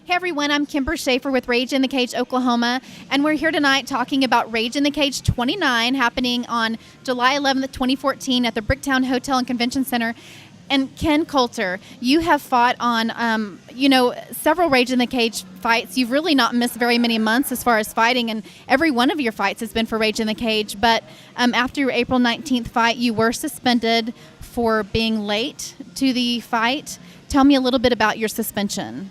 Hey everyone, I'm Kimber Schaefer with Rage in the Cage, Oklahoma, and we're here tonight talking about Rage in the Cage 29 happening on July 11th, 2014 at the Bricktown Hotel and Convention Center. And Ken Coulter, you have fought on, several Rage in the Cage fights. You've really not missed very many months as far as fighting, and every one of your fights has been for Rage in the Cage. But after your April 19th fight, you were suspended for being late to the fight. Tell me a little bit about your suspension.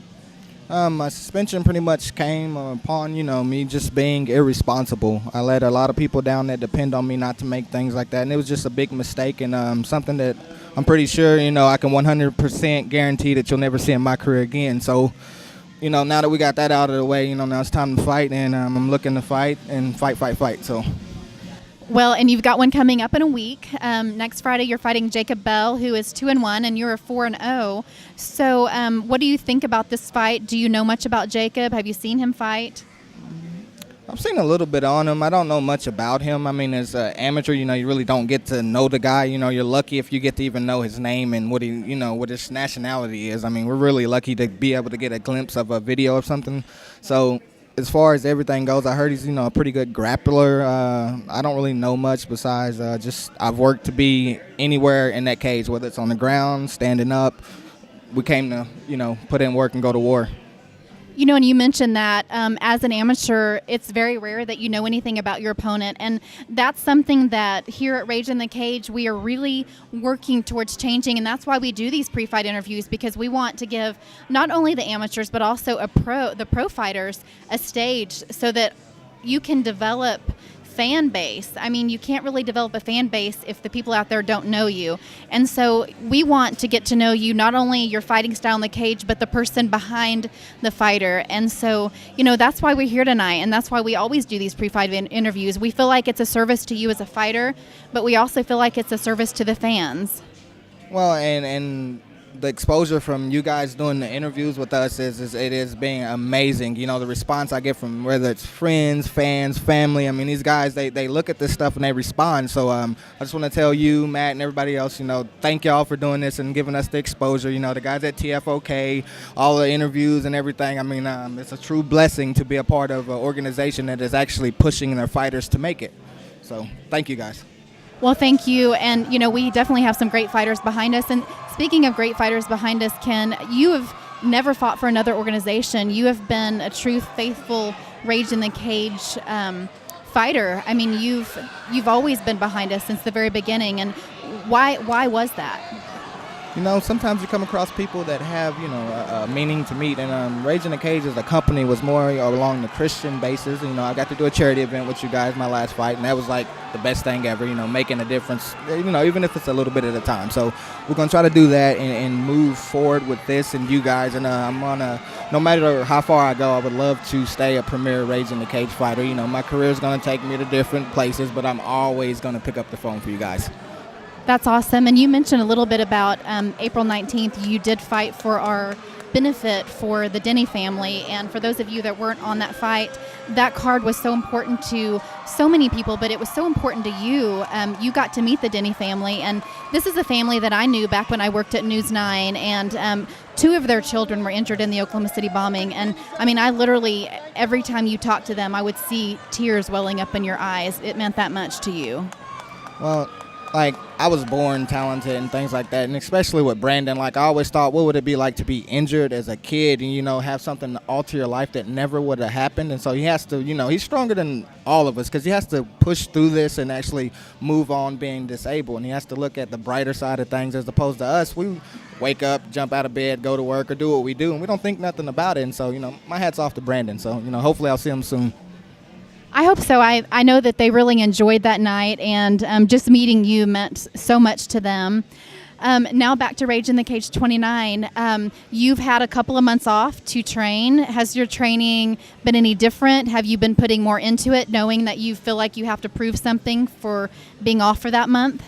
My suspension pretty much came upon, me just being irresponsible. I let a lot of people down that depend on me not to make things like that, and it was just a big mistake and something that I'm pretty sure, I can 100% guarantee that you'll never see in my career again. So, now that we got that out of the way, now it's time to fight, and I'm looking to fight and fight. So. Well, and you've got one coming up in a week. Next Friday, you're fighting Jacob Bell, who is 2-1, and you're a 4-0. So, what do you think about this fight? Do you know much about Jacob? Have you seen him fight? I've seen a little bit on him. I don't know much about him. I mean, as an amateur, you really don't get to know the guy. You're lucky if you get to even know his name and what what his nationality is. I mean, we're really lucky to be able to get a glimpse of a video of something. So, as far as everything goes, I heard he's a pretty good grappler. I don't really know much besides just I've worked to be anywhere in that cage, whether it's on the ground, standing up. We came to put in work and go to war. And you mentioned that as an amateur, it's very rare that you know anything about your opponent. And that's something that here at Rage in the Cage, we are really working towards changing. And that's why we do these pre-fight interviews, because we want to give not only the amateurs, but also the pro fighters a stage so that you can develop fan base. I mean, you can't really develop a fan base if the people out there don't know you. And so we want to get to know you, not only your fighting style in the cage, but the person behind the fighter. And so, that's why we're here tonight, and that's why we always do these pre-fight interviews. We feel like it's a service to you as a fighter, but we also feel like it's a service to the fans. Well, and the exposure from you guys doing the interviews with us is being amazing. The response I get from whether it's friends, fans, family. I mean, these guys, they look at this stuff and they respond. So I just want to tell you, Matt, and everybody else, thank y'all for doing this and giving us the exposure. The guys at TFOK, all the interviews and everything. I mean, it's a true blessing to be a part of an organization that is actually pushing their fighters to make it. So thank you guys. Well, thank you. And, we definitely have some great fighters behind us. And speaking of great fighters behind us, Ken, you have never fought for another organization. You have been a true, faithful Rage in the Cage fighter. I mean, you've always been behind us since the very beginning. And why was that? Sometimes you come across people that have, a meaning to meet. And Rage in the Cage as a company was more along the Christian basis. I got to do a charity event with you guys my last fight, and that was like the best thing ever, making a difference, even if it's a little bit at a time. So we're going to try to do that and move forward with this and you guys. And no matter how far I go, I would love to stay a premier Rage in the Cage fighter. My career is going to take me to different places, but I'm always going to pick up the phone for you guys. That's awesome. And you mentioned a little bit about April 19th. You did fight for our benefit for the Denny family. And for those of you that weren't on that fight, that card was so important to so many people, but it was so important to you. You got to meet the Denny family. And this is a family that I knew back when I worked at News 9. And two of their children were injured in the Oklahoma City bombing. And I mean, I literally, every time you talked to them, I would see tears welling up in your eyes. It meant that much to you. Well, I was born talented and things like that, and especially with Brandon, I always thought, what would it be like to be injured as a kid and, have something alter your life that never would have happened. And so he has to, he's stronger than all of us because he has to push through this and actually move on being disabled. And he has to look at the brighter side of things as opposed to us. We wake up, jump out of bed, go to work or do what we do, and we don't think nothing about it. And so, my hat's off to Brandon. So, hopefully I'll see him soon. I hope so. I know that they really enjoyed that night, and just meeting you meant so much to them. Now back to Rage in the Cage 29. You've had a couple of months off to train. Has your training been any different? Have you been putting more into it, knowing that you feel like you have to prove something for being off for that month?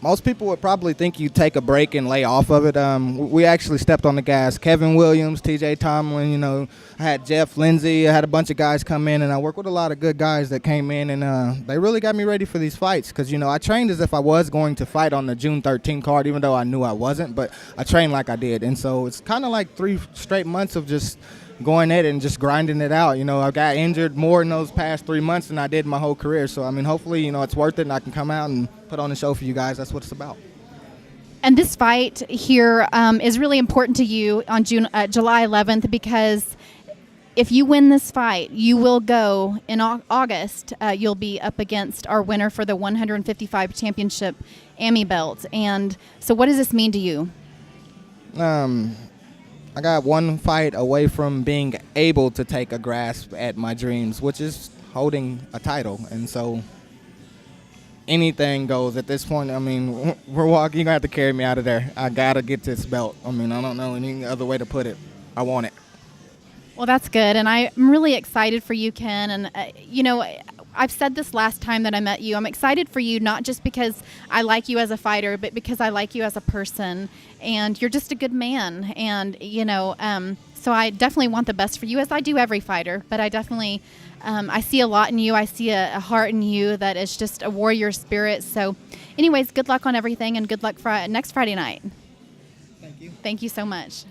Most people would probably think you take a break and lay off of it. We actually stepped on the gas. Kevin Williams, T.J. Tomlin, you know, I had Jeff Lindsay. I had a bunch of guys come in, and I worked with a lot of good guys that came in, and they really got me ready for these fights because, you know, I trained as if I was going to fight on the June 13 card, even though I knew I wasn't, but I trained like I did. And so it's kind of like 3 straight months of just going at it and just grinding it out. You know, I got injured more in those past 3 months than I did my whole career. So, I mean, hopefully, you know, it's worth it and I can come out and put on a show for you guys. That's what it's about. And this fight here is really important to you on July 11th because if you win this fight, you will go in August. You'll be up against our winner for the 155 championship AMI belt. And so what does this mean to you? I got one fight away from being able to take a grasp at my dreams, which is holding a title. And so anything goes at this point. I mean, we're walking. You're going to have to carry me out of there. I got to get this belt. I mean, I don't know any other way to put it. I want it. Well, that's good. And I'm really excited for you, Ken. And, you know, I've said this last time that I met you. I'm excited for you, not just because I like you as a fighter, but because I like you as a person. And you're just a good man. And, you know, so I definitely want the best for you, as I do every fighter. But I definitely, I see a lot in you. I see a heart in you that is just a warrior spirit. So anyways, good luck on everything and good luck next Friday night. Thank you. Thank you so much.